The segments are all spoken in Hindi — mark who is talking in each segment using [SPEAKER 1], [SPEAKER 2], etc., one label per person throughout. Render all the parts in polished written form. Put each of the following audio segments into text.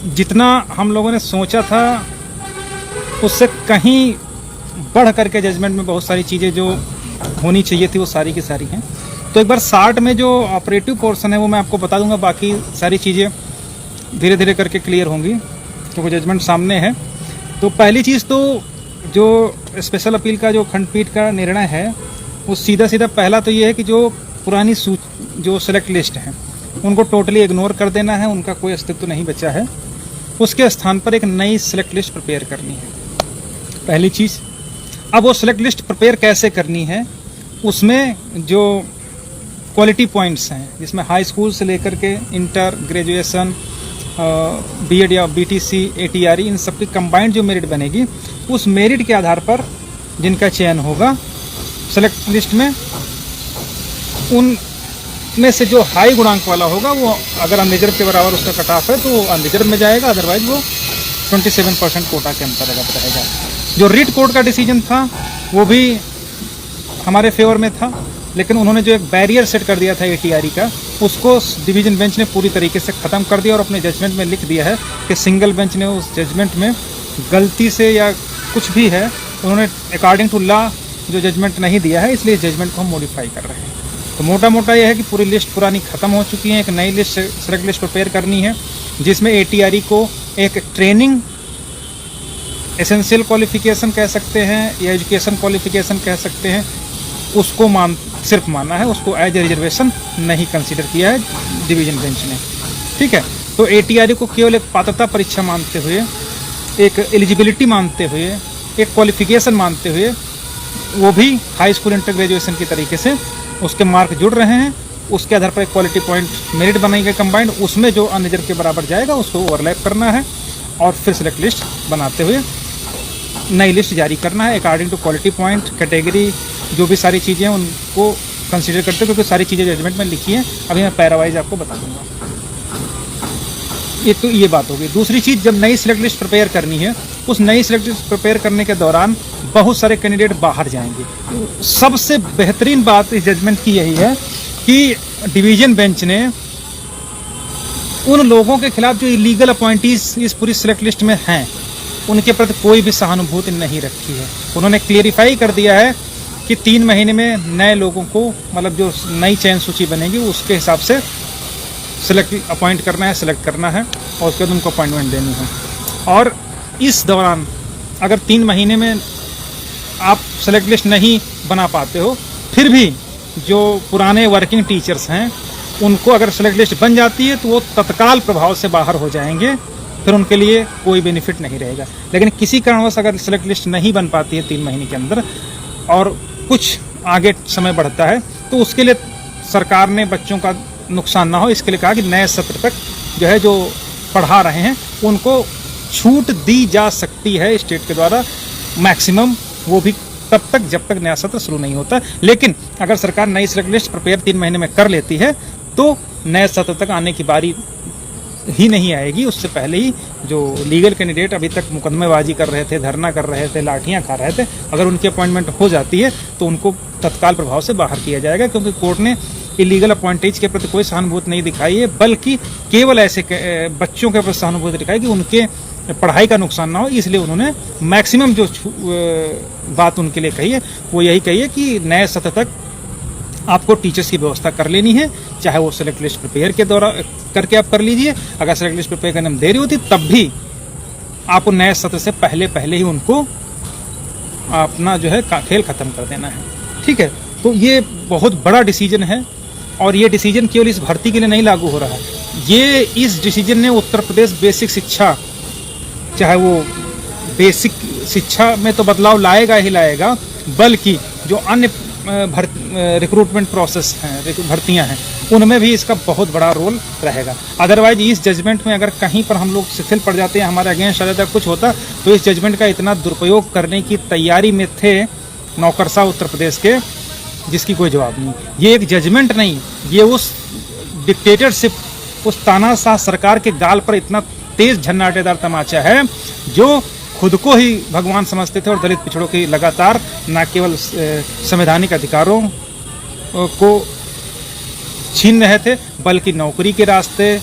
[SPEAKER 1] जितना हम लोगों ने सोचा था उससे कहीं बढ़ करके जजमेंट में बहुत सारी चीज़ें जो होनी चाहिए थी वो सारी की सारी हैं। तो एक बार 60 में जो ऑपरेटिव पोर्शन है वो मैं आपको बता दूंगा, बाकी सारी चीज़ें धीरे धीरे करके क्लियर होंगी क्योंकि जजमेंट सामने है। तो पहली चीज़ तो जो स्पेशल अपील का जो खंडपीठ का निर्णय है वो सीधा सीधा पहला तो ये है कि जो पुरानी जो सेलेक्ट लिस्ट है उनको टोटली इग्नोर कर देना है, उनका कोई अस्तित्व नहीं बचा है। उसके स्थान पर एक नई सेलेक्ट लिस्ट प्रिपेयर करनी है, पहली चीज़। अब वो सेलेक्ट लिस्ट प्रिपेयर कैसे करनी है, उसमें जो क्वालिटी पॉइंट्स हैं जिसमें हाई स्कूल से लेकर के इंटर, ग्रेजुएशन, बीएड या बीटीसी, एटीआरई, इन सब की कंबाइंड जो मेरिट बनेगी उस मेरिट के आधार पर जिनका चयन होगा सेलेक्ट लिस्ट में, उन में से जो हाई गुणांक वाला होगा वो अगर अनरिजर्व के बराबर उसका कट ऑफ है तो वो अनरिजर्व में जाएगा, अदरवाइज वो 27% कोटा के अंतर्गत रहेगा। जो रिट कोर्ट का डिसीजन था वो भी हमारे फेवर में था, लेकिन उन्होंने जो एक बैरियर सेट कर दिया था एटीआरई का, उसको डिवीजन बेंच ने पूरी तरीके से ख़त्म कर दिया और अपने जजमेंट में लिख दिया है कि सिंगल बेंच ने उस जजमेंट में गलती से या कुछ भी है उन्होंने अकॉर्डिंग टू लॉ जो जजमेंट नहीं दिया है, इसलिए जजमेंट को हम मॉडिफाई कर रहे हैं। तो मोटा मोटा यह है कि पूरी लिस्ट पुरानी ख़त्म हो चुकी है, एक नई लिस्ट सेलेक्ट लिस्ट प्रिपेयर करनी है जिसमें एटीआरई को एक ट्रेनिंग एसेंशियल क्वालिफिकेशन कह सकते हैं या एजुकेशन क्वालिफिकेशन कह सकते हैं, उसको सिर्फ माना है, उसको एज ए रिजर्वेशन नहीं कंसीडर किया है डिवीजन बेंच ने। ठीक है, तो एटीआरई को केवल एक पात्रता परीक्षा मानते हुए, एक एलिजिबिलिटी मानते हुए, एक क्वालिफिकेशन मानते हुए, वो भी हाई स्कूल इंटर ग्रेजुएशन की तरीके से उसके मार्क जुड़ रहे हैं। उसके आधार पर एक क्वालिटी पॉइंट मेरिट बनाएंगे कंबाइंड, उसमें जो अनरिजर्व के बराबर जाएगा उसको ओवरलैप करना है और फिर सेलेक्ट लिस्ट बनाते हुए नई लिस्ट जारी करना है according to quality point, category, जो भी सारी चीज़ें हैं उनको कंसीडर करते हैं, क्योंकि सारी चीज़ें जजमेंट में लिखी हैं। अभी मैं पैरावाइज आपको बता दूंगा। एक तो ये बात होगी। दूसरी चीज़, जब नई सेलेक्ट लिस्ट प्रिपेयर करनी है, उस नई सेलेक्ट लिस्ट प्रिपेयर करने के दौरान बहुत सारे कैंडिडेट बाहर जाएंगे। सबसे बेहतरीन बात इस जजमेंट की यही है कि डिवीजन बेंच ने उन लोगों के खिलाफ जो इलीगल अपॉइंटीज इस पूरी सेलेक्ट लिस्ट में हैं उनके प्रति कोई भी सहानुभूति नहीं रखी है। उन्होंने क्लियरिफाई कर दिया है कि 3 महीने में नए लोगों को, मतलब जो नई चयन सूची बनेगी उसके हिसाब से अपॉइंट करना है, सेलेक्ट करना है और उसके बाद उनको अपॉइंटमेंट देनी है। और इस दौरान अगर 3 महीने में आप सेलेक्ट लिस्ट नहीं बना पाते हो, फिर भी जो पुराने वर्किंग टीचर्स हैं उनको अगर सेलेक्ट लिस्ट बन जाती है तो वो तत्काल प्रभाव से बाहर हो जाएंगे, फिर उनके लिए कोई बेनिफिट नहीं रहेगा। लेकिन किसी कारणवश अगर सेलेक्ट लिस्ट नहीं बन पाती है 3 महीने के अंदर और कुछ आगे समय बढ़ता है तो उसके लिए सरकार ने बच्चों का नुकसान ना हो इसके लिए कहा कि नए सत्र तक जो है जो पढ़ा रहे हैं उनको छूट दी जा सकती है स्टेट के द्वारा मैक्सिमम, वो भी तब तक जब तक नया सत्र शुरू नहीं होता। लेकिन अगर सरकार नई सेलेक्ट लिस्ट प्रिपेयर 3 महीने में कर लेती है तो नए सत्र तक आने की बारी ही नहीं आएगी। उससे पहले ही जो लीगल कैंडिडेट अभी तक मुकदमेबाजी कर रहे थे, धरना कर रहे थे, लाठियां खा रहे थे, अगर उनकी अपॉइंटमेंट हो जाती है तो उनको तत्काल प्रभाव से बाहर किया जाएगा, क्योंकि कोर्ट ने इलीगल अपॉइंटेज के प्रति कोई सहानुभूति नहीं दिखाई है, बल्कि केवल ऐसे बच्चों के प्रति सहानुभूति दिखाई कि उनके पढ़ाई का नुकसान ना हो। इसलिए उन्होंने मैक्सिमम जो बात उनके लिए कही है वो यही कही है कि नए सत्र तक आपको टीचर्स की व्यवस्था कर लेनी है, चाहे वो सेलेक्ट लिस्ट प्रिपेयर के दौरान करके आप कर लीजिए। अगर सेलेक्ट लिस्ट प्रिपेयर करने में देरी होती तब भी आपको नए सत्र से पहले ही उनको अपना जो है खेल खत्म कर देना है। ठीक है, तो ये बहुत बड़ा डिसीजन है और ये डिसीजन केवल इस भर्ती के लिए नहीं लागू हो रहा है। ये इस डिसीजन ने उत्तर प्रदेश बेसिक शिक्षा, चाहे वो बेसिक शिक्षा में तो बदलाव लाएगा ही लाएगा, बल्कि जो अन्य रिक्रूटमेंट प्रोसेस हैं, भर्तियां हैं, उनमें भी इसका बहुत बड़ा रोल रहेगा। अदरवाइज इस जजमेंट में अगर कहीं पर हम लोग शिथिल पड़ जाते हैं, हमारे अगेंस्ट आ जाता है, कुछ होता, तो इस जजमेंट का इतना दुरुपयोग करने की तैयारी में थे नौकरशाह उत्तर प्रदेश के, जिसकी कोई जवाब नहीं। ये एक जजमेंट नहीं, ये उस डिक्टेटरशिप, उस तानाशाह सरकार के गाल पर इतना तेज झन्नाटेदार तमाचा है जो खुद को ही भगवान समझते थे और दलित पिछड़ों की लगातार न केवल संवैधानिक अधिकारों को छीन रहे थे, बल्कि नौकरी के रास्ते,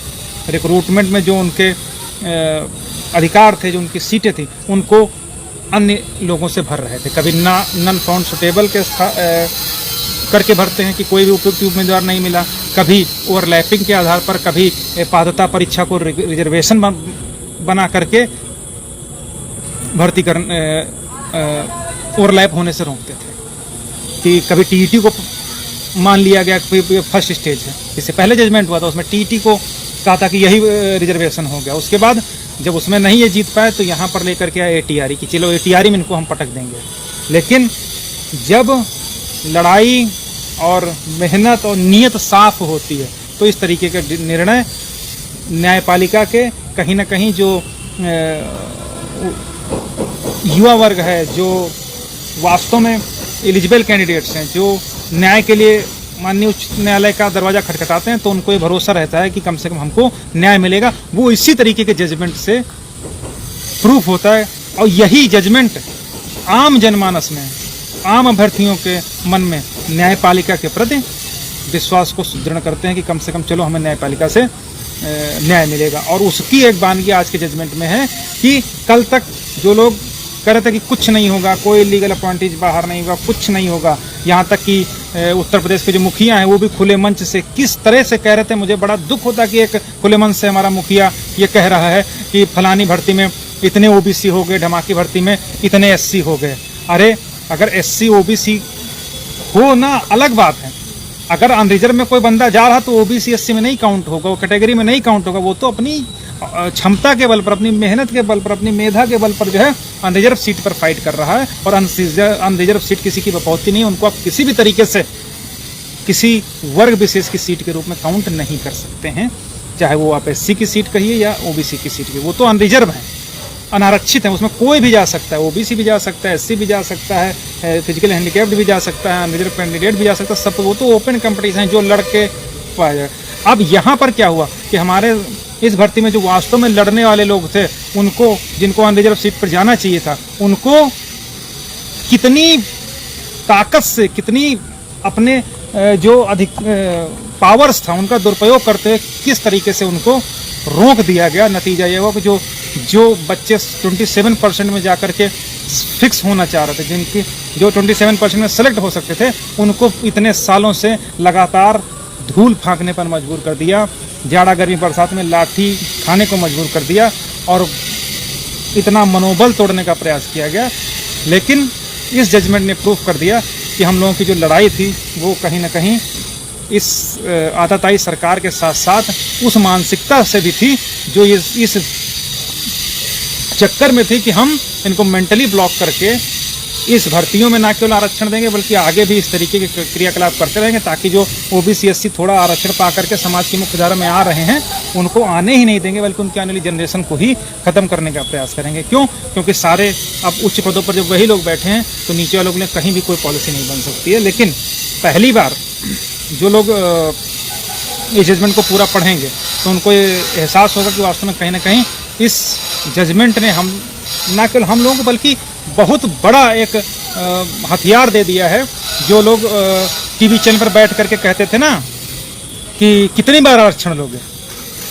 [SPEAKER 1] रिक्रूटमेंट में जो उनके अधिकार थे, जो उनकी सीटें थी, उनको अन्य लोगों से भर रहे थे। कभी नन फाउंड सुटेबल के करके भरते हैं कि कोई भी उपयुक्त उम्मीदवार नहीं मिला, कभी ओवरलैपिंग के आधार पर, कभी पात्रता परीक्षा को रिजर्वेशन बना करके भर्ती कर ओवरलैप होने से रोकते थे। कि कभी टीईटी को मान लिया गया कि फर्स्ट स्टेज है, इससे पहले जजमेंट हुआ था उसमें टीईटी को कहा था कि यही रिजर्वेशन हो गया। उसके बाद जब उसमें नहीं ये जीत पाए तो यहाँ पर लेकर के आए एटीआरई की, चलो एटीआरई में इनको हम पटक देंगे। लेकिन जब लड़ाई और मेहनत और नीयत साफ होती है तो इस तरीके के निर्णय न्यायपालिका के कहीं ना कहीं जो युवा वर्ग है, जो वास्तव में एलिजिबल कैंडिडेट्स हैं, जो न्याय के लिए माननीय उच्च न्यायालय का दरवाज़ा खटखटाते हैं, तो उनको ये भरोसा रहता है कि कम से कम हमको न्याय मिलेगा। वो इसी तरीके के जजमेंट से प्रूफ होता है। और यही जजमेंट आम जनमानस में, आम अभ्यर्थियों के मन में न्यायपालिका के प्रति विश्वास को सुदृढ़ करते हैं कि कम से कम चलो हमें न्यायपालिका से न्याय मिलेगा। और उसकी एक बानगी आज के जजमेंट में है कि कल तक जो लोग कह रहे थे कि कुछ नहीं होगा, कोई लीगल अपॉइंटीज बाहर नहीं होगा, कुछ नहीं होगा, यहाँ तक कि उत्तर प्रदेश के जो मुखिया हैं वो भी खुले मंच से किस तरह से कह रहे थे। मुझे बड़ा दुख होता कि एक खुले मंच से हमारा मुखिया ये कह रहा है कि फलानी भर्ती में इतने ओबीसी हो गए, ढमाकी भर्ती में इतने एससी हो गए। अरे अगर एससी ओबीसी हो ना, अलग बात है। अगर अनरिजर्व में कोई बंदा जा रहा तो ओबीसी एससी में नहीं काउंट होगा, वो कैटेगरी में नहीं काउंट होगा। वो तो अपनी क्षमता के बल पर, अपनी मेहनत के बल पर, अपनी मेधा के बल पर जो है अनरिजर्व सीट पर फाइट कर रहा है। और अनरिजर्व सीट किसी की बपौती नहीं, उनको आप किसी भी तरीके से किसी वर्ग विशेष की सीट के रूप में काउंट नहीं कर सकते हैं, चाहे वो आप एससी की सीट कहिए या ओबीसी की सीट कहिए। वो तो अनरिजर्व है, अनारक्षित है, उसमें कोई भी जा सकता है, ओबीसी भी जा सकता है, एससी भी जा सकता है, फिजिकल हैंडीकैप्ड भी जा सकता है, अनरिजर्व कैंडिडेट भी जा सकता है, सब। वो तो ओपन कंपटीशन है, जो लड़के पाया जाए। अब यहाँ पर क्या हुआ कि हमारे इस भर्ती में जो वास्तव में लड़ने वाले लोग थे, उनको, जिनको अनरिजर्व सीट पर जाना चाहिए था, उनको कितनी ताकत से, कितनी अपने जो अधिक पावर्स था उनका दुरुपयोग करते हुए किस तरीके से उनको रोक दिया गया। नतीजा ये हुआ कि जो बच्चे 27% में जाकर के फिक्स होना चाह रहे थे, जिनकी जो 27% में सेलेक्ट हो सकते थे, उनको इतने सालों से लगातार धूल फांकने पर मजबूर कर दिया, जाड़ा गर्मी बरसात में लाठी खाने को मजबूर कर दिया और इतना मनोबल तोड़ने का प्रयास किया गया। लेकिन इस जजमेंट ने प्रूफ कर दिया कि हम लोगों की जो लड़ाई थी वो कहीं ना कहीं इस आताताई सरकार के साथ साथ उस मानसिकता से भी थी जो इस चक्कर में थी कि हम इनको मेंटली ब्लॉक करके इस भर्तियों में ना केवल आरक्षण देंगे बल्कि आगे भी इस तरीके के क्रियाकलाप करते रहेंगे, ताकि जो ओबीसी एससी थोड़ा आरक्षण पा करके समाज की मुख्य धारा में आ रहे हैं उनको आने ही नहीं देंगे, बल्कि उनकी आने वाली जनरेशन को ही खत्म करने का प्रयास करेंगे। क्यों? क्योंकि सारे अब उच्च पदों पर जब वही लोग बैठे हैं तो नीचे वालों के लिए कहीं भी कोई पॉलिसी नहीं बन सकती है। लेकिन पहली बार जो लोग इस जजमेंट को पूरा पढ़ेंगे तो उनको ये एहसास होगा कि वास्तव में कहीं ना कहीं इस जजमेंट ने हम ना केवल हम लोगों को बल्कि बहुत बड़ा एक हथियार दे दिया है। जो लोग टीवी चैनल पर बैठ करके कहते थे ना कि कितनी बार आरक्षण लोगे,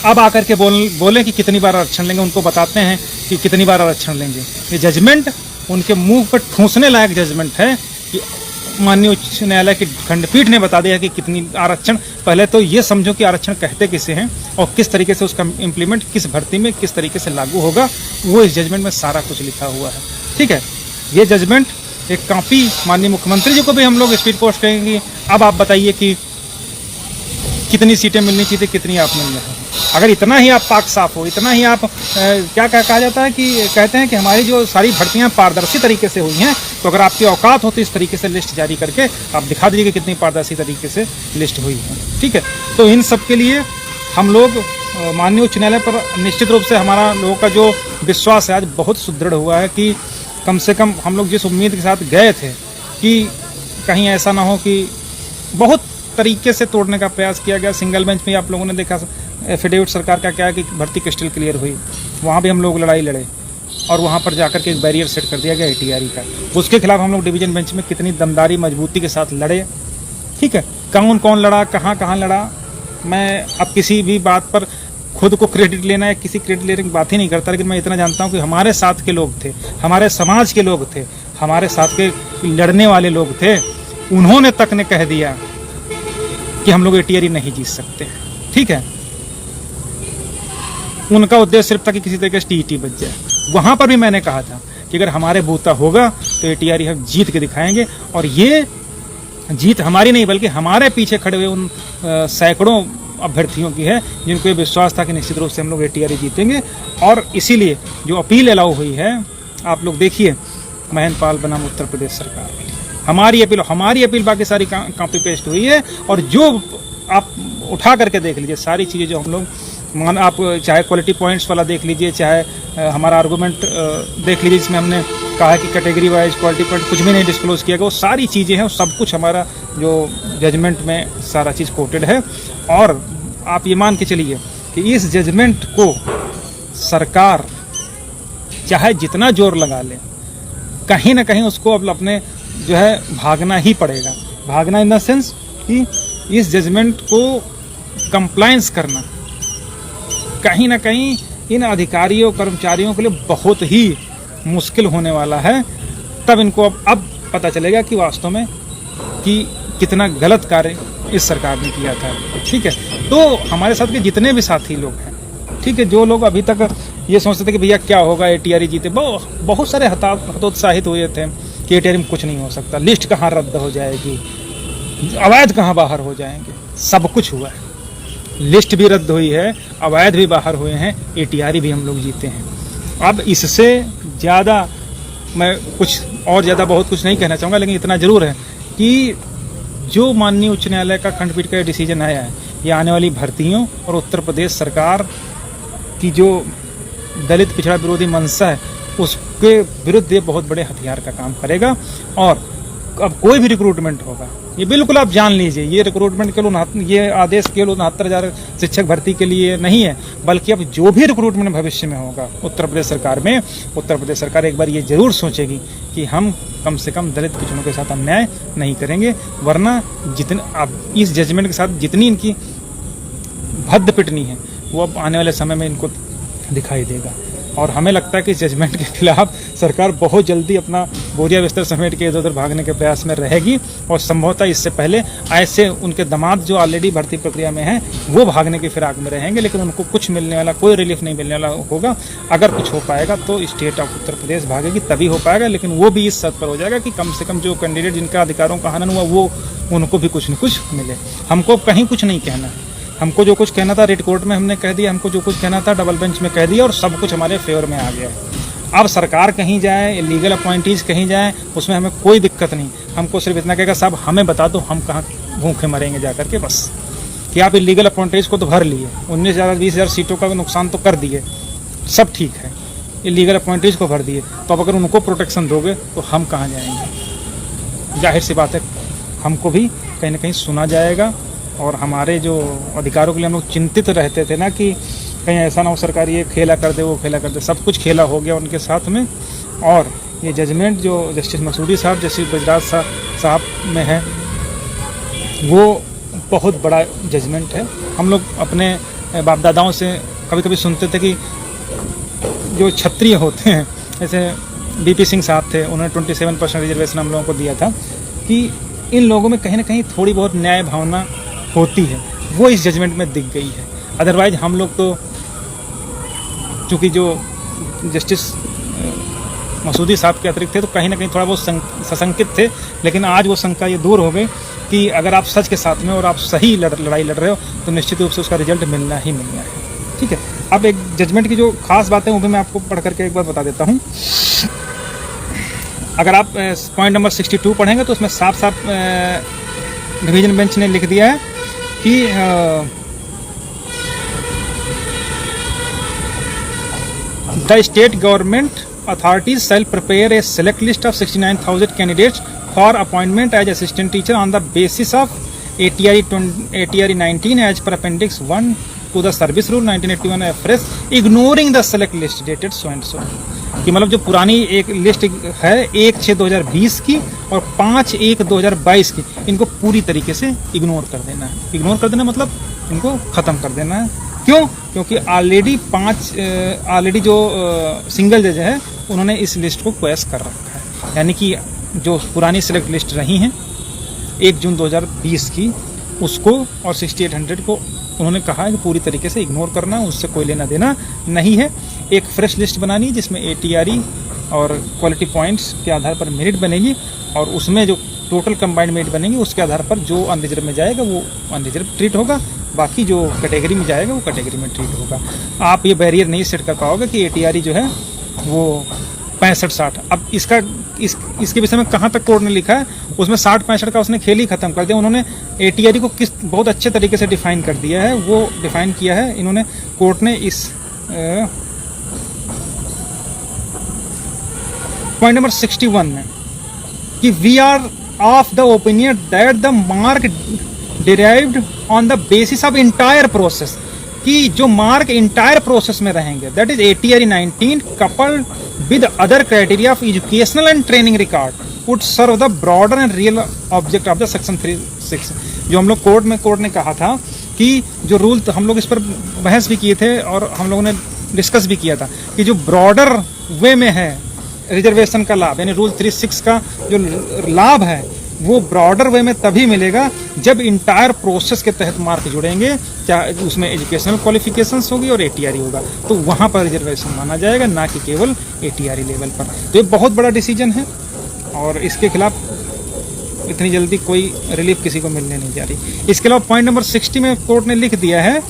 [SPEAKER 1] अब आकर के बोले कि कितनी बार आरक्षण लेंगे, उनको बताते हैं कि कितनी बार आरक्षण लेंगे। ये जजमेंट उनके मुंह पर ठूंसने लायक जजमेंट है कि माननीय उच्च न्यायालय की खंडपीठ ने बता दिया कि कितनी आरक्षण। पहले तो ये समझो कि आरक्षण कहते किसे हैं और किस तरीके से उसका इम्प्लीमेंट किस भर्ती में किस तरीके से लागू होगा, वो इस जजमेंट में सारा कुछ लिखा हुआ है। ठीक है, ये जजमेंट एक कॉपी माननीय मुख्यमंत्री जी को भी हम लोग स्पीड पोस्ट करेंगे। अब आप बताइए कि कितनी सीटें मिलनी चाहिए, कितनी आप मिल रहे हैं। अगर इतना ही आप पाक साफ हो, इतना ही आप क्या कहा जाता है कि कहते हैं कि हमारी जो सारी भर्तियां पारदर्शी तरीके से हुई हैं, तो अगर आपकी औकात हो तो इस तरीके से लिस्ट जारी करके आप दिखा दीजिए कि कितनी पारदर्शी तरीके से लिस्ट हुई है। ठीक है, तो इन सब के लिए हम लोग माननीय उच्च न्यायालय पर निश्चित रूप से हमारा लोगों का जो विश्वास है आज बहुत सुदृढ़ हुआ है कि कम से कम हम लोग जिस उम्मीद के साथ गए थे कि कहीं ऐसा ना हो कि बहुत तरीके से तोड़ने का प्रयास किया गया। सिंगल बेंच में आप लोगों ने देखा एफिडेविट सरकार का क्या है कि भर्ती क्रिस्टल क्लियर हुई, वहाँ भी हम लोग लड़ाई लड़े और वहाँ पर जाकर के एक बैरियर सेट कर दिया गया एटीआरई का। उसके खिलाफ हम लोग डिवीजन बेंच में कितनी दमदारी मजबूती के साथ लड़े। ठीक है, कौन कौन लड़ा, कहाँ कहाँ लड़ा, मैं अब किसी भी बात पर खुद को क्रेडिट लेना है, किसी क्रेडिट लेने की बात ही नहीं करता, लेकिन मैं इतना जानता हूँ कि हमारे साथ के लोग थे, हमारे समाज के लोग थे, हमारे साथ के लड़ने वाले लोग थे, उन्होंने तक ने कह दिया कि हम लोग एटीआरई नहीं जीत सकते। ठीक है, उनका उद्देश्य सिर्फ था कि किसी तरीके से टीईटी बच जाए। वहां पर भी मैंने कहा था कि अगर हमारे बूता होगा तो एटीआरई हम जीत के दिखाएंगे, और ये जीत हमारी नहीं बल्कि हमारे पीछे खड़े हुए उन सैकड़ों अभ्यर्थियों की है, जिनको ये विश्वास था कि निश्चित रूप से हम लोग एटीआरई जीतेंगे। और इसीलिए जो अपील अलाउ हुई है, आप लोग देखिए, महेंद्र पाल बनाम उत्तर प्रदेश सरकार, हमारी अपील बाकी सारी कॉपी पेस्ट हुई है। और जो आप उठा करके देख लीजिए सारी चीज़ें जो हम लोग आप चाहे क्वालिटी पॉइंट्स वाला देख लीजिए, चाहे हमारा आर्गूमेंट देख लीजिए, जिसमें हमने कहा है कि कैटेगरी वाइज क्वालिटी पॉइंट कुछ भी नहीं डिस्क्लोज किया गया, वो सारी चीज़ें हैं, सब कुछ हमारा जो जजमेंट में सारा चीज़ कोटेड है। और आप ये मान के चलिए कि इस जजमेंट को सरकार चाहे जितना जोर लगा ले, कहीं ना कहीं उसको अब अपने जो है भागना ही पड़ेगा। भागना इन द सेंस कि इस जजमेंट को कंप्लायंस करना कहीं ना कहीं इन अधिकारियों कर्मचारियों के लिए बहुत ही मुश्किल होने वाला है। तब इनको अब पता चलेगा कि वास्तव में कि कितना गलत कार्य इस सरकार ने किया था। ठीक है, तो हमारे साथ के जितने भी साथी लोग हैं, ठीक है, जो लोग अभी तक ये सोचते थे कि भैया क्या होगा एटीआरई जीते, बहुत सारे हतोत्साहित हुए थे कि एटीआरई में कुछ नहीं हो सकता, लिस्ट कहाँ रद्द हो जाएगी, अवैध कहाँ बाहर हो जाएंगे। सब कुछ हुआ है, लिस्ट भी रद्द हुई है, अवैध भी बाहर हुए हैं, एटीआरई भी हम लोग जीते हैं। अब इससे ज़्यादा मैं कुछ और ज़्यादा बहुत कुछ नहीं कहना चाहूँगा, लेकिन इतना ज़रूर है कि जो माननीय उच्च न्यायालय का खंडपीठ का डिसीजन आया है, ये आने वाली भर्तियों और उत्तर प्रदेश सरकार की जो दलित पिछड़ा विरोधी मंशा है, उसके विरुद्ध ये बहुत बड़े हथियार का काम करेगा। और अब कोई भी रिक्रूटमेंट होगा, ये बिल्कुल आप जान लीजिए, ये रिक्रूटमेंट केवल ये आदेश केवल 69,000 शिक्षक भर्ती के लिए नहीं है, बल्कि अब जो भी रिक्रूटमेंट भविष्य में होगा उत्तर प्रदेश सरकार में, उत्तर प्रदेश सरकार एक बार ये जरूर सोचेगी कि हम कम से कम दलित पिछड़ों के साथ अन्याय नहीं करेंगे। वरना जितने अब इस जजमेंट के साथ जितनी इनकी भद्द पिटनी है, वो अब आने वाले समय में इनको दिखाई देगा। और हमें लगता है कि जजमेंट के खिलाफ सरकार बहुत जल्दी अपना बोरिया बिस्तर समेट के इधर उधर भागने के प्रयास में रहेगी, और संभवतः इससे पहले ऐसे उनके दामाद जो ऑलरेडी भर्ती प्रक्रिया में हैं, वो भागने की फिराक में रहेंगे, लेकिन उनको कुछ मिलने वाला, कोई रिलीफ नहीं मिलने वाला होगा। अगर कुछ हो पाएगा तो स्टेट ऑफ उत्तर प्रदेश भागेगी, तभी हो पाएगा, लेकिन वो भी इस शर्त पर हो जाएगा कि कम से कम जो कैंडिडेट जिनका अधिकारों का हनन हुआ, वो उनको भी कुछ न कुछ मिले। हमको कहीं कुछ नहीं कहना है, हमको जो कुछ कहना था रिट कोर्ट में हमने कह दिया, हमको जो कुछ कहना था डबल बेंच में कह दिया, और सब कुछ हमारे फेवर में आ गया है। अब सरकार कहीं जाए, लीगल अपॉइंटीज कहीं जाए, उसमें हमें कोई दिक्कत नहीं। हमको सिर्फ इतना कहेगा, साहब हमें बता दो हम कहाँ भूखे मरेंगे जा करके, बस कि आप इलीगल अपॉइंटीज को तो भर लिए, 19,000-20,000 सीटों का नुकसान तो कर दिए, सब ठीक है, इलीगल अपॉइंटीज को भर दिए, तो अब अगर उनको प्रोटेक्शन दोगे तो हम कहाँ जाएंगे? जाहिर सी बात है, हमको भी कहीं ना कहीं सुना जाएगा। और हमारे जो अधिकारों के लिए हम लोग चिंतित रहते थे ना कि कहीं ऐसा ना हो सरकार ये खेला कर दे, वो खेला कर दे, सब कुछ खेला हो गया उनके साथ में। और ये जजमेंट जो जस्टिस मसूदी साहब, जस्टिस बजराज साहब में है, वो बहुत बड़ा जजमेंट है। हम लोग अपने बाप दादाओं से कभी कभी सुनते थे कि जो क्षत्रिय होते हैं, जैसे बीपी सिंह साहब थे, उन्होंने 27% रिजर्वेशन हम लोगों को दिया था, कि इन लोगों में कहीं ना कहीं थोड़ी बहुत न्याय भावना होती है, वो इस जजमेंट में दिख गई है। अदरवाइज हम लोग तो चूँकि जो जस्टिस मसूदी साहब के अतिरिक्त थे, तो कहीं ना कहीं थोड़ा बहुत सशंकित थे, लेकिन आज वो शंका ये दूर हो गई कि अगर आप सच के साथ में और आप सही लड़ाई लड़ रहे हो, तो निश्चित रूप से उसका रिजल्ट मिलना ही मिलना है। ठीक है, अब एक जजमेंट की जो खास बातें वो भी मैं आपको पढ़ करके एक बार बता देता हूँ। अगर आप पॉइंट नंबर 62 पढ़ेंगे तो उसमें साफ साफ डिवीजन बेंच ने लिख दिया है कि the state government authorities shall prepare a select list of 69,000 candidates for appointment as assistant teacher on the basis of ATRE 19 as per appendix 1 to the service rule 1981 afresh ignoring the select list dated so and so. कि मतलब जो पुरानी एक लिस्ट है 1/6/2020 की और 5/1/2022 की, इनको पूरी तरीके से इग्नोर कर देना है। इग्नोर कर देना मतलब इनको ख़त्म कर देना है, क्यों? क्योंकि ऑलरेडी जो सिंगल जज है उन्होंने इस लिस्ट को क्वेश कर रखा है, यानी कि जो पुरानी सिलेक्ट लिस्ट रही हैं 1 जून 2020 की, उसको और 6800 को उन्होंने कहा है कि पूरी तरीके से इग्नोर करना, उससे कोई लेना देना नहीं है। एक फ्रेश लिस्ट बनानी है जिसमें ATRE और क्वालिटी पॉइंट्स के आधार पर मेरिट बनेगी, और उसमें जो टोटल कंबाइंड मेरिट बनेगी उसके आधार पर जो अनरिजर्व में जाएगा वो अनरिजर्व ट्रीट होगा, बाकी जो कैटेगरी में जाएगा वो कैटेगरी में ट्रीट होगा। आप ये बैरियर नहीं सेट कर पाओगे कि ATRE जो है वो 65-60। अब इसके विषय में कहाँ तक कोर्ट ने लिखा है, उसमें 60-65 का उसने खेल ही खत्म कर दिया। उन्होंने ATRE को किस बहुत अच्छे तरीके से डिफाइन कर दिया है, वो डिफाइन किया है इन्होंने, कोर्ट ने इस पॉइंट नंबर 61 में कि we are of the opinion that the mark derived on the basis of entire process, कि जो मार्क इंटायर प्रोसेस में रहेंगे, that is ATRE 19 coupled with other criteria of educational and training record would serve the broader and real object of the section 36। जो हम लोग कोर्ट ने कहा था कि जो रूल, तो हम लोग इस पर बहस भी किए थे और हम लोगों ने डिस्कस भी किया था कि जो ब्रॉडर वे में है रिजर्वेशन का लाभ, यानी रूल 36 का जो लाभ है वो ब्रॉडर वे में तभी मिलेगा जब इंटायर प्रोसेस के तहत मार्क जुड़ेंगे, चाहे उसमें एजुकेशनल क्वालिफिकेशंस होगी और ATRE होगा, तो वहाँ पर रिजर्वेशन माना जाएगा, ना कि केवल ATRE लेवल पर। तो ये बहुत बड़ा डिसीजन है और इसके खिलाफ इतनी जल्दी कोई रिलीफ किसी को मिलने नहीं जा रही। इसके अलावा पॉइंट नंबर 60 में कोर्ट ने लिख दिया है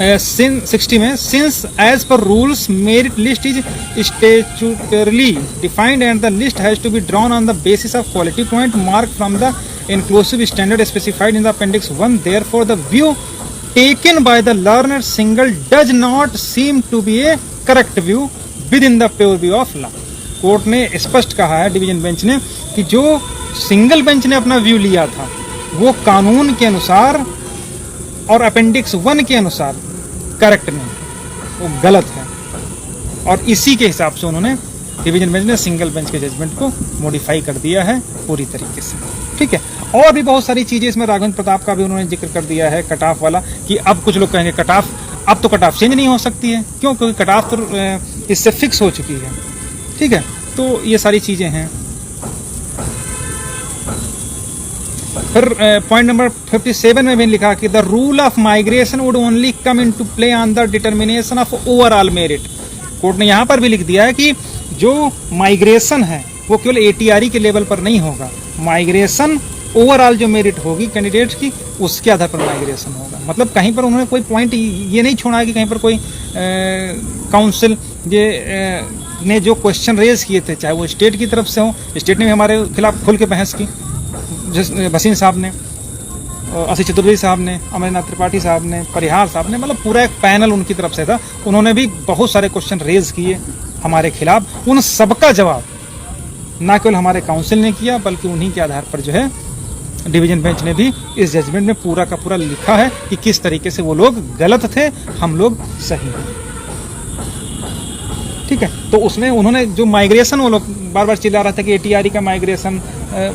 [SPEAKER 1] 60 में, since as per rules merit list is statutorily defined and the list has to be drawn on the basis of quality point mark from the inclusive standard specified in the appendix 1, therefore the view taken by the learner single does not seem to be a correct view within the purview of law. Court ने स्पष्ट कहा है, डिवीजन बेंच ने, कि जो सिंगल बेंच ने अपना व्यू लिया था वो कानून के अनुसार और अपेंडिक्स 1 के अनुसार करेक्ट नहीं, वो गलत है, और इसी के हिसाब से उन्होंने डिवीजन बेंच ने सिंगल बेंच के जजमेंट को मॉडिफाई कर दिया है पूरी तरीके से। ठीक है, और भी बहुत सारी चीजें इसमें राघवेंद्र प्रताप का भी उन्होंने जिक्र कर दिया है, कट ऑफ वाला, कि अब कुछ लोग कहेंगे कट ऑफ, अब तो कट ऑफ चेंज नहीं हो सकती है, क्यों? क्योंकि कट ऑफ तो इससे फिक्स हो चुकी है। ठीक है, तो ये सारी चीजें हैं। फिर पॉइंट नंबर 57 में भी लिखा कि the rule of migration would only come into play on the determination of overall merit. Court ने यहाँ पर भी लिख दिया है कि जो माइग्रेशन है वो केवल ATRE के लेवल पर नहीं होगा, माइग्रेशन ओवरऑल जो मेरिट होगी कैंडिडेट्स की उसके आधार पर माइग्रेशन होगा। मतलब कहीं पर उन्होंने कोई पॉइंट ये नहीं छोड़ा कि कहीं पर कोई काउंसिल ने जो क्वेश्चन रेज किए थे, चाहे वो स्टेट की तरफ से हो, स्टेट ने भी हमारे खिलाफ खुल के बहस की, भसीन साहब ने, असी चतुर्वेदी साहब ने, अमरनाथ त्रिपाठी साहब ने, परिहार साहब ने, मतलब पूरा एक पैनल उनकी तरफ से था, उन्होंने भी बहुत सारे क्वेश्चन रेज किए हमारे खिलाफ। उन सबका जवाब ना केवल हमारे काउंसिल ने किया बल्कि उन्हीं के आधार पर जो है डिवीजन बेंच ने भी इस जजमेंट में पूरा का पूरा लिखा है कि किस तरीके से वो लोग गलत थे, हम लोग सही हैं। ठीक है, तो उसमें उन्होंने जो माइग्रेशन, वो लोग बार बार चिल्ला रहा था कि ATRE का माइग्रेशन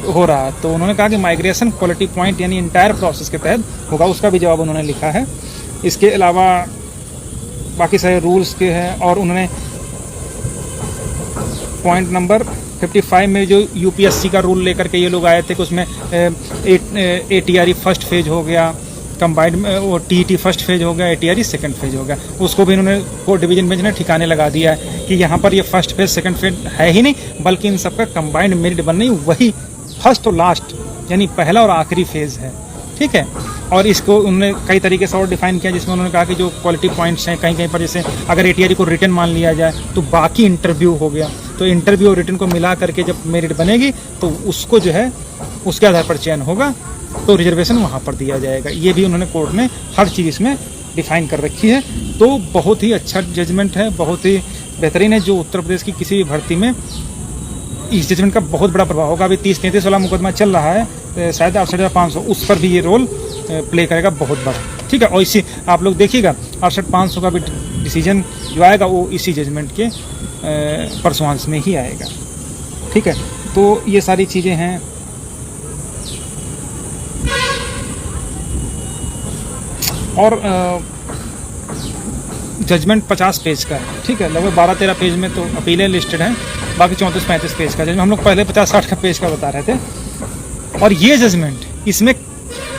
[SPEAKER 1] हो रहा है, तो उन्होंने कहा कि माइग्रेशन क्वालिटी पॉइंट यानी इंटायर प्रोसेस के तहत होगा, उसका भी जवाब उन्होंने लिखा है। इसके अलावा बाकी सारे रूल्स के हैं, और उन्होंने पॉइंट नंबर 55 में जो UPSC का रूल लेकर के ये लोग आए थे कि उसमें ATRE फर्स्ट फेज हो गया, कंबाइंड में वो TET फर्स्ट फेज हो गया, ATRE सेकंड फेज हो गया, उसको भी इन्होंने कोर्ट डिवीजन बेंच ने ठिकाने लगा दिया है कि यहाँ पर ये फर्स्ट फेज सेकंड फेज है ही नहीं, बल्कि इन सबका कंबाइंड मेरिट बनना ही वही फर्स्ट और लास्ट यानी पहला और आखिरी फेज है। ठीक है, और इसको उन्होंने कई तरीके से और डिफाइन किया, जिसमें उन्होंने कहा कि जो क्वालिटी पॉइंट्स हैं कहीं कहीं पर, जैसे अगर ATRE को रिटन मान लिया जाए तो बाकी इंटरव्यू हो गया, तो इंटरव्यू और रिटन को मिला करके जब मेरिट बनेगी तो उसको जो है उसके आधार पर चयन होगा, तो रिजर्वेशन वहाँ पर दिया जाएगा। ये भी उन्होंने कोर्ट ने हर चीज़ इसमें डिफाइन कर रखी है। तो बहुत ही अच्छा जजमेंट है, बहुत ही बेहतरीन है, जो उत्तर प्रदेश की किसी भी भर्ती में इस जजमेंट का बहुत बड़ा प्रभाव होगा। अभी 30-33 वाला मुकदमा चल रहा है, शायद 68,500, उस पर भी ये रोल प्ले करेगा बहुत बड़ा। ठीक है, और इसी आप लोग देखिएगा 68,500 का भी डिसीजन जो आएगा वो इसी जजमेंट के परसुआंस में ही आएगा। ठीक है, तो ये सारी चीज़ें हैं। और जजमेंट 50 पेज का है, ठीक है। लगभग 12-13 पेज में तो अपीलें लिस्टेड हैं, बाकी 34-35 पेज का जजमेंट। हम लोग पहले 50-60 का पेज का बता रहे थे। और ये जजमेंट, इसमें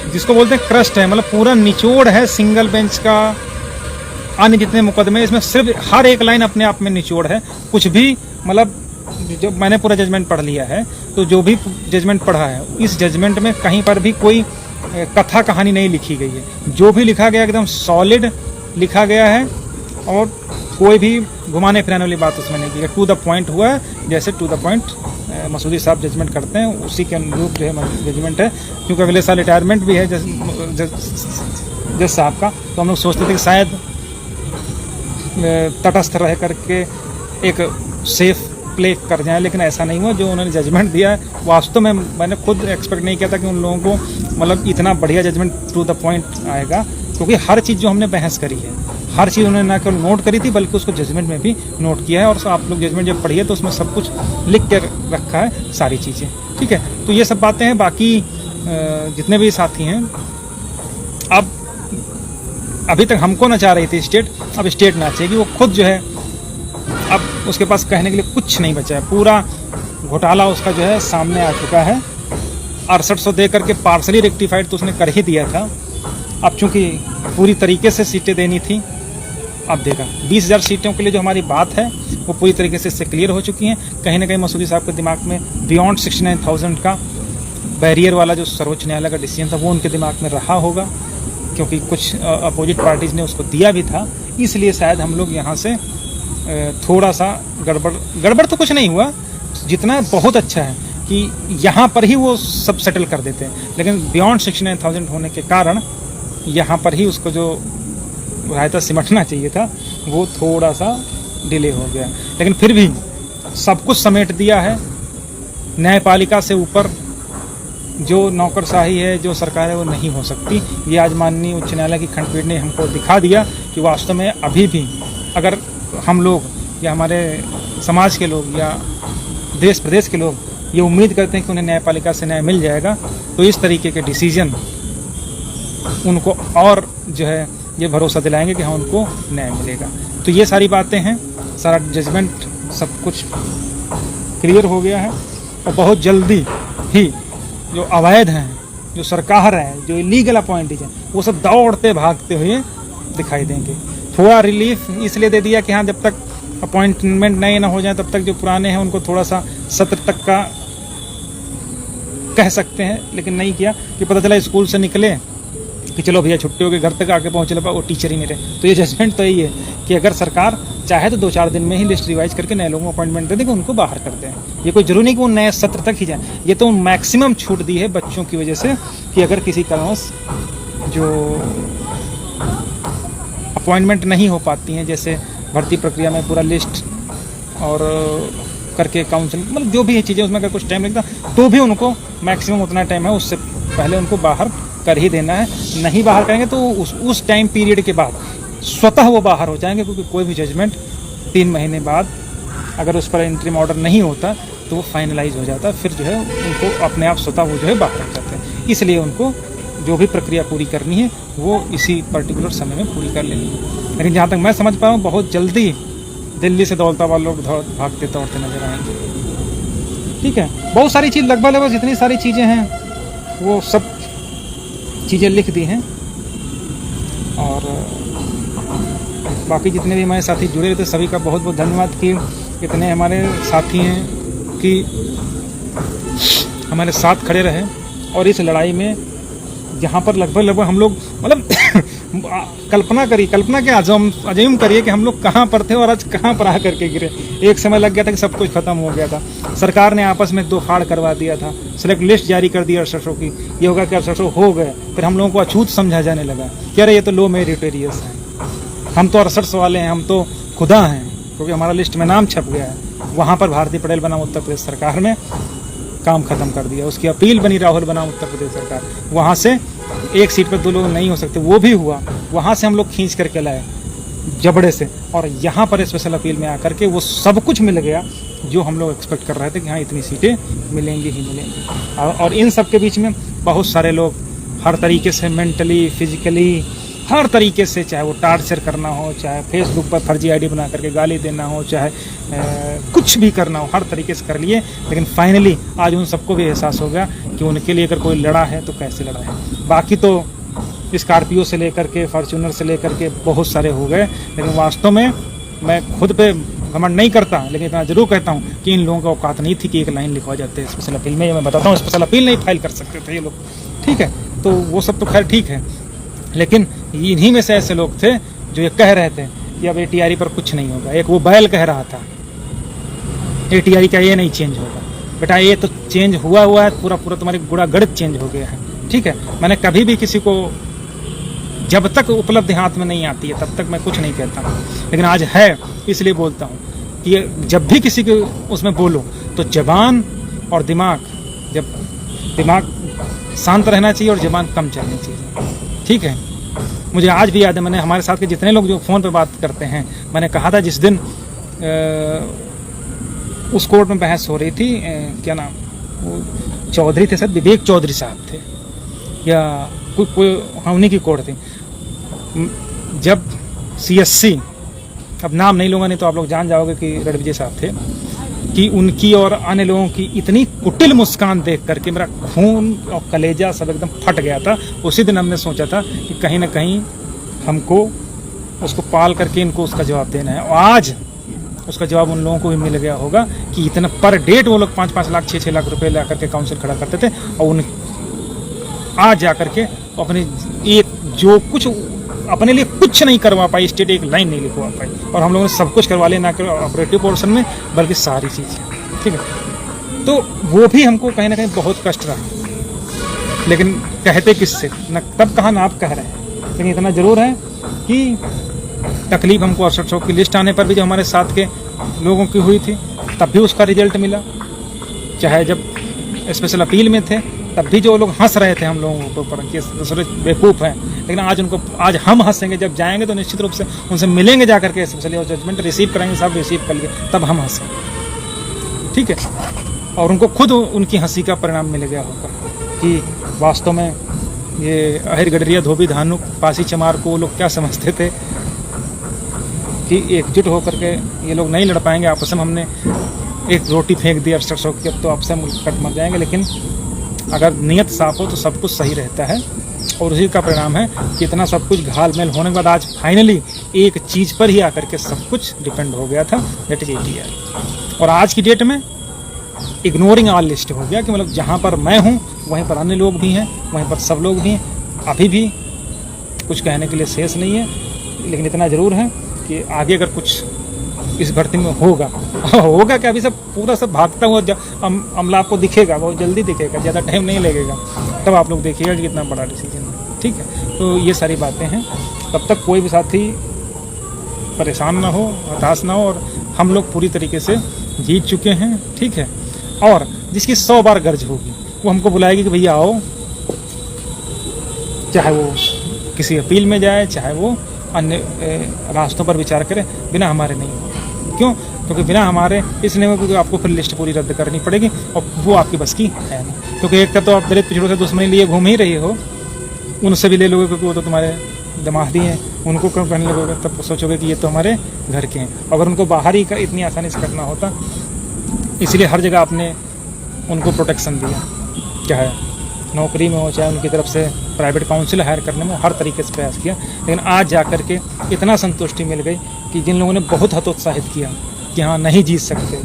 [SPEAKER 1] जिसको बोलते हैं क्रस्ट है, मतलब पूरा निचोड़ है सिंगल बेंच का। अन्य जितने मुकदमे, इसमें सिर्फ हर एक लाइन अपने आप में निचोड़ है। कुछ भी मतलब, जो मैंने पूरा जजमेंट पढ़ लिया है, तो जो भी जजमेंट पढ़ा है, इस जजमेंट में कहीं पर भी कोई कथा कहानी नहीं लिखी गई है। जो भी लिखा गया एकदम सॉलिड लिखा गया है, और कोई भी घुमाने फिराने वाली बात उसमें नहीं की है। टू द पॉइंट हुआ है, जैसे टू द पॉइंट मसूदी साहब जजमेंट करते हैं, उसी के अनुरूप जो है जजमेंट है। क्योंकि अगले साल रिटायरमेंट भी है जज साहब का, तो हम लोग सोचते थे कि शायद तटस्थ रह करके एक सेफ प्ले कर जाएं, लेकिन ऐसा नहीं हुआ। जो उन्होंने जजमेंट दिया है, वास्तव में मैंने खुद एक्सपेक्ट नहीं किया था कि उन लोगों को मतलब इतना बढ़िया जजमेंट टू द पॉइंट आएगा। क्योंकि हर चीज़ जो हमने बहस करी है, हर चीज़ उन्होंने ना केवल नोट करी थी, बल्कि उसको जजमेंट में भी नोट किया है। और आप लोग जजमेंट जब पढ़िए तो उसमें सब कुछ लिख के रखा है, सारी चीज़ें, ठीक है। तो ये सब बातें हैं। बाकी जितने भी साथी हैं, अब अभी तक हमको नचा रही थी स्टेट, अब स्टेट नाचेगी। वो खुद जो है, अब उसके पास कहने के लिए कुछ नहीं बचा है। पूरा घोटाला उसका जो है सामने आ चुका है। 6800 दे करके पार्सली रेक्टिफाइड तो उसने कर ही दिया था। अब चूंकि पूरी तरीके से सीटें देनी थी, अब देगा। 20,000 सीटों के लिए जो हमारी बात है, वो पूरी तरीके से इससे क्लियर हो चुकी हैं। कहीं ना कहीं मसूदी साहब के दिमाग में बियॉन्ड 69,000 का बैरियर वाला जो सर्वोच्च न्यायालय का डिसीजन था, वो उनके दिमाग में रहा होगा, क्योंकि कुछ अपोजिट पार्टीज ने उसको दिया भी था। इसलिए शायद हम लोग यहाँ से थोड़ा सा गड़बड़ तो कुछ नहीं हुआ, जितना बहुत अच्छा है कि यहाँ पर ही वो सब सेटल कर देते हैं। लेकिन बियॉन्ड 69,000 होने के कारण यहाँ पर ही उसको जो रायता सिमटना चाहिए था, वो थोड़ा सा डिले हो गया। लेकिन फिर भी सब कुछ समेट दिया है। न्यायपालिका से ऊपर जो नौकरशाही है, जो सरकार है, वो नहीं हो सकती। ये आज माननीय उच्च न्यायालय की खंडपीठ ने हमको दिखा दिया कि वास्तव में अभी भी अगर हम लोग या हमारे समाज के लोग या देश प्रदेश के लोग ये उम्मीद करते हैं कि उन्हें न्यायपालिका से न्याय मिल जाएगा, तो इस तरीके के डिसीजन उनको और जो है ये भरोसा दिलाएंगे कि हाँ, उनको न्याय मिलेगा। तो ये सारी बातें हैं, सारा जजमेंट सब कुछ क्लियर हो गया है। और बहुत जल्दी ही जो अवैध हैं, जो सरकार है, जो इलीगल अपॉइंटीज हैं, वो सब दौड़ते भागते हुए दिखाई देंगे। थोड़ा रिलीफ इसलिए दे दिया कि हाँ, जब तक अपॉइंटमेंट नए ना हो जाए, तब तक जो पुराने हैं उनको थोड़ा सा सत्र तक का कह सकते हैं। लेकिन नहीं किया कि पता चला स्कूल से निकले कि चलो भैया छुट्टी हो गई, घर तक आके पहुँचे, वो टीचर ही नहीं रहे। तो ये जजमेंट तो यही है कि अगर सरकार चाहे तो 2-4 दिन में ही लिस्ट रिवाइज करके नए लोगों को अपॉइंटमेंट दे देंगे, उनको बाहर कर दें। ये कोई जरूरी नहीं कि वो नए सत्र तक ही जाए। ये तो मैक्सिमम छूट दी है बच्चों की वजह से कि अगर किसी कारणवश जो अपॉइंटमेंट नहीं हो पाती हैं, जैसे भर्ती प्रक्रिया में पूरा लिस्ट और करके काउंसलिंग, मतलब जो भी है चीज़ें, उसमें अगर कुछ टाइम लगता तो भी उनको मैक्सिमम उतना टाइम है, उससे पहले उनको बाहर कर ही देना है। नहीं बाहर करेंगे तो उस टाइम पीरियड के बाद स्वतः वो बाहर हो जाएंगे, क्योंकि कोई भी जजमेंट 3 महीने बाद अगर उस पर इंटरिम ऑर्डर नहीं होता तो वो फाइनलाइज हो जाता है। फिर जो है उनको अपने आप स्वतः वो जो है बाहर रख जाते हैं। इसलिए उनको जो भी प्रक्रिया पूरी करनी है वो इसी पर्टिकुलर समय में पूरी कर लेनी है। लेकिन जहाँ तक मैं समझ पा रहा हूँ, बहुत जल्दी दिल्ली से दौलताबाद लोग भागते दौड़ते नजर आएंगे। ठीक है, बहुत सारी चीज़, लगभग जितनी सारी चीज़ें हैं वो सब चीज़ें लिख दी हैं। और बाकी जितने भी हमारे साथी जुड़े थे, सभी का बहुत बहुत धन्यवाद कि इतने हमारे साथी हैं कि हमारे साथ खड़े रहे। और इस लड़ाई में जहाँ पर लगभग हम लोग मतलब कल्पना के अजूम करिए कि हम लोग कहाँ पर थे और आज कहाँ पर आ करके गिरे। एक समय लग गया था कि सब कुछ खत्म हो गया था, सरकार ने आपस में 2 फाड़ करवा दिया था, सिलेक्ट लिस्ट जारी कर दी 6800 की। ये होगा कि 6800 हो गए, फिर हम लोगों को अछूत समझा जाने लगा कि अरे ये तो लो मेरिटोरियस है, हम तो 6800 वाले हैं, हम तो खुदा हैं, क्योंकि हमारा लिस्ट में नाम छप गया है। वहाँ पर भारती पटेल बनाम उत्तर प्रदेश सरकार में काम खत्म कर दिया। उसकी अपील बनी राहुल बनाम उत्तर प्रदेश सरकार, वहाँ से एक सीट पर 2 लोग नहीं हो सकते, वो भी हुआ। वहाँ से हम लोग खींच करके लाए जबड़े से, और यहाँ पर स्पेशल अपील में आकर के वो सब कुछ मिल गया जो हम लोग एक्सपेक्ट कर रहे थे कि हाँ इतनी सीटें मिलेंगी ही मिलेंगी। और इन सब के बीच में बहुत सारे लोग हर तरीके से मेंटली, फिजिकली हर तरीके से, चाहे वो टार्चर करना हो, चाहे फेसबुक पर फर्जी आईडी बना करके गाली देना हो, चाहे कुछ भी करना हो, हर तरीके से कर लिए। लेकिन फाइनली आज उन सबको भी एहसास हो गया कि उनके लिए अगर कोई लड़ा है तो कैसे लड़ा है। बाकी तो स्कॉर्पियो से लेकर के, फॉर्च्यूनर से लेकर के बहुत सारे हो गए। लेकिन वास्तव में मैं खुद पे घमंड नहीं करता, लेकिन इतना जरूर कहता हूँ कि इन लोगों का औकात नहीं थी कि एक लाइन लिखवा जाते हैं स्पेशल अपील में। मैं बताता हूँ, स्पेशल अपील नहीं फाइल कर सकते थे ये लोग, ठीक है। तो वो सब तो खैर ठीक है, लेकिन इन्हीं में से ऐसे लोग थे जो ये कह रहे थे कि अब ATRE पर कुछ नहीं होगा। एक वो बैल कह रहा था ATRE का ये नहीं चेंज होगा। बेटा ये तो चेंज हुआ है, पूरा तुम्हारी गुड़ा गणित चेंज हो गया है, ठीक है। मैंने कभी भी किसी को, जब तक उपलब्धि हाथ में नहीं आती है तब तक मैं कुछ नहीं कहता, लेकिन आज है इसलिए बोलता हूँ कि जब भी किसी के उसमें बोलो तो जबान और दिमाग, जब दिमाग शांत रहना चाहिए और जबान कम चलनी चाहिए, ठीक है। मुझे आज भी याद है, मैंने हमारे साथ के जितने लोग जो फ़ोन पे बात करते हैं, मैंने कहा था जिस दिन उस कोर्ट में बहस हो रही थी, क्या नाम, वो चौधरी थे सर, विवेक चौधरी साहब थे या कोई उन्हीं की कोर्ट थी। जब CSC, अब नाम नहीं लूँगा नहीं तो आप लोग जान जाओगे कि रणविजय साहब थे, कि उनकी और अन्य लोगों की इतनी कुटिल मुस्कान देख करके मेरा खून और कलेजा सब एकदम फट गया था। उसी दिन हमने सोचा था कि कहीं ना कहीं हमको उसको पाल करके इनको उसका जवाब देना है, और आज उसका जवाब उन लोगों को भी मिल गया होगा कि इतना पर डेट वो लोग 5-5 लाख 6-6 लाख रुपए ला करके काउंसिल खड़ा करते थे, और उन आज जा करके अपने एक जो कुछ अपने लिए कुछ नहीं करवा पाई, स्टेट एक लाइन नहीं लिखवा पाई, और हम लोगों ने सब कुछ करवा लिया, ना केवल ऑपरेटिव पोर्शन में बल्कि सारी चीज़ें, ठीक है। तो वो भी हमको कहीं ना कहीं बहुत कष्ट रहा, लेकिन कहते किससे, न तब कहा ना आप कह रहे हैं। लेकिन इतना ज़रूर है कि तकलीफ हमको 6800 की लिस्ट आने पर भी जो हमारे साथ के लोगों की हुई थी तब भी उसका रिजल्ट मिला, चाहे जब स्पेशल अपील में थे तब भी जो लोग हंस रहे थे हम लोगों के ऊपर कि बेवकूफ़ हैं, लेकिन आज हम हंसेंगे। जब जाएंगे तो निश्चित रूप से उनसे मिलेंगे जा करके, स्पेशली और जजमेंट रिसीव करेंगे, सब रिसीव कर लिए, तब हम हंसेंगे, ठीक है। और उनको खुद उनकी हंसी का परिणाम मिल गया होगा कि वास्तव में ये अहिर गडरिया धोबी धानुक पासी चमार को वो लोग क्या समझते थे कि एकजुट होकर के ये लोग नहीं लड़ पाएंगे आपस में। हमने एक रोटी फेंक दी 6800 की, अब तो आपसे हम कट मर जाएंगे। लेकिन अगर नीयत साफ हो तो सब कुछ सही रहता है, और उसी का परिणाम है कि इतना सब कुछ घाल मेल होने के बाद आज फाइनली एक चीज़ पर ही आकर के सब कुछ डिपेंड हो गया था, दैट इज ATRE। और आज की डेट में इग्नोरिंग ऑल लिस्ट हो गया कि मतलब जहाँ पर मैं हूँ वहीं पर अन्य लोग भी हैं, वहीं पर सब लोग भी हैं। अभी भी कुछ कहने के लिए शेष नहीं है, लेकिन इतना ज़रूर है कि आगे अगर कुछ इस भर्ती में होगा क्या, अभी सब पूरा सब भागता हुआ अमला आपको दिखेगा, बहुत जल्दी दिखेगा, ज़्यादा टाइम नहीं लगेगा, तब आप लोग देखिएगा कि कितना बड़ा डिसीजन है, ठीक है। तो ये सारी बातें हैं, तब तक कोई भी साथी परेशान ना हो, हताश ना हो, और हम लोग पूरी तरीके से जीत चुके हैं, ठीक है। और जिसकी 100 बार गर्ज होगी वो हमको बुलाएगी कि भैया आओ, चाहे वो किसी अपील में जाए, चाहे वो अन्य रास्तों पर विचार करें, बिना हमारे नहीं हो। क्यों? क्योंकि बिना हमारे इसलिए क्योंकि आपको फिर लिस्ट पूरी रद्द करनी पड़ेगी, और वो आपकी बस की है नहीं। क्योंकि एक तो आप दलित पिछड़ों से दुश्मनी लिए घूम ही रही हो, उनसे भी ले लोगे क्योंकि वो तो तुम्हारे दमादी हैं, उनको क्यों करने लगोगे, तब सोचोगे कि ये तो हमारे घर के हैं। अगर उनको बाहर ही इतनी आसानी से करना होता, इसलिए हर जगह आपने उनको प्रोटेक्शन दिया, क्या है नौकरी में हो, चाहे उनकी तरफ से प्राइवेट काउंसिल हायर करने में, हर तरीके से प्रयास किया। लेकिन आज जा कर के इतना संतुष्टि मिल गई कि जिन लोगों ने बहुत हतोत्साहित किया कि हाँ नहीं जीत सकते,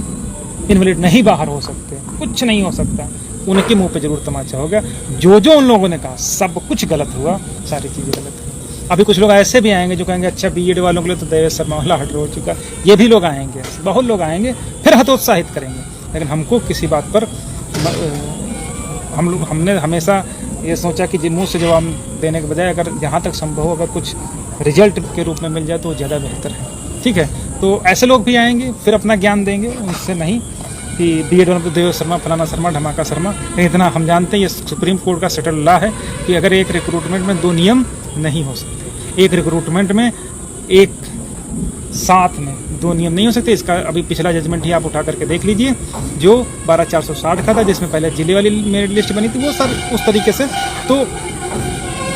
[SPEAKER 1] इनवैलिड नहीं बाहर हो सकते, कुछ नहीं हो सकता, उनके मुंह पे जरूर तमाचा हो गया। जो उन लोगों ने कहा सब कुछ गलत हुआ, सारी चीज़ें गलत हुई। अभी कुछ लोग ऐसे भी आएंगे जो कहेंगे अच्छा BED वालों के लिए तो देवेश शर्मा वाला हट हो चुका, ये भी लोग आएंगे, बहुत लोग आएंगे, फिर हतोत्साहित करेंगे। लेकिन हमको किसी बात पर हमने हमेशा ये सोचा कि मुँह से जवाब देने के बजाय अगर जहाँ तक संभव हो अगर कुछ रिजल्ट के रूप में मिल जाए तो ज़्यादा बेहतर है, ठीक है। तो ऐसे लोग भी आएंगे, फिर अपना ज्ञान देंगे, उनसे नहीं कि BED वालों को देवेश शर्मा, फलाना शर्मा, ढमाका शर्मा। लेकिन इतना हम जानते हैं ये सुप्रीम कोर्ट का सेटल लॉ है कि अगर एक रिक्रूटमेंट में 2 नियम नहीं हो सकते, एक रिक्रूटमेंट में एक साथ में 2 नियम नहीं हो सकते। इसका अभी पिछला जजमेंट ही आप उठा करके देख लीजिए, जो 12460 का था, जिसमें पहले जिले वाली मेरिट लिस्ट बनी थी, वो सर उस तरीके से। तो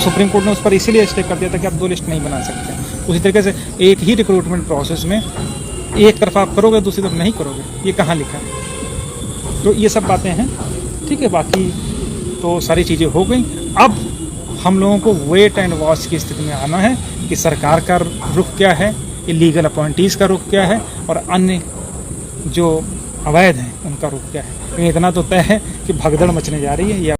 [SPEAKER 1] सुप्रीम कोर्ट ने उस पर इसीलिए स्टे कर दिया था कि आप 2 लिस्ट नहीं बना सकते। उसी तरीके से एक ही रिक्रूटमेंट प्रोसेस में एक तरफ आप करोगे, दूसरी तरफ नहीं करोगे, ये कहाँ लिखा है? तो ये सब बातें हैं, ठीक है। बाकी तो सारी चीज़ें हो गई। अब हम लोगों को वेट एंड वॉच की स्थिति में आना है कि सरकार का रुख क्या है, इलीगल अपॉइंटीज़ का रुख क्या है, और अन्य जो अवैध हैं उनका रुख क्या है। इतना तो तय है कि भगदड़ मचने जा रही है। ये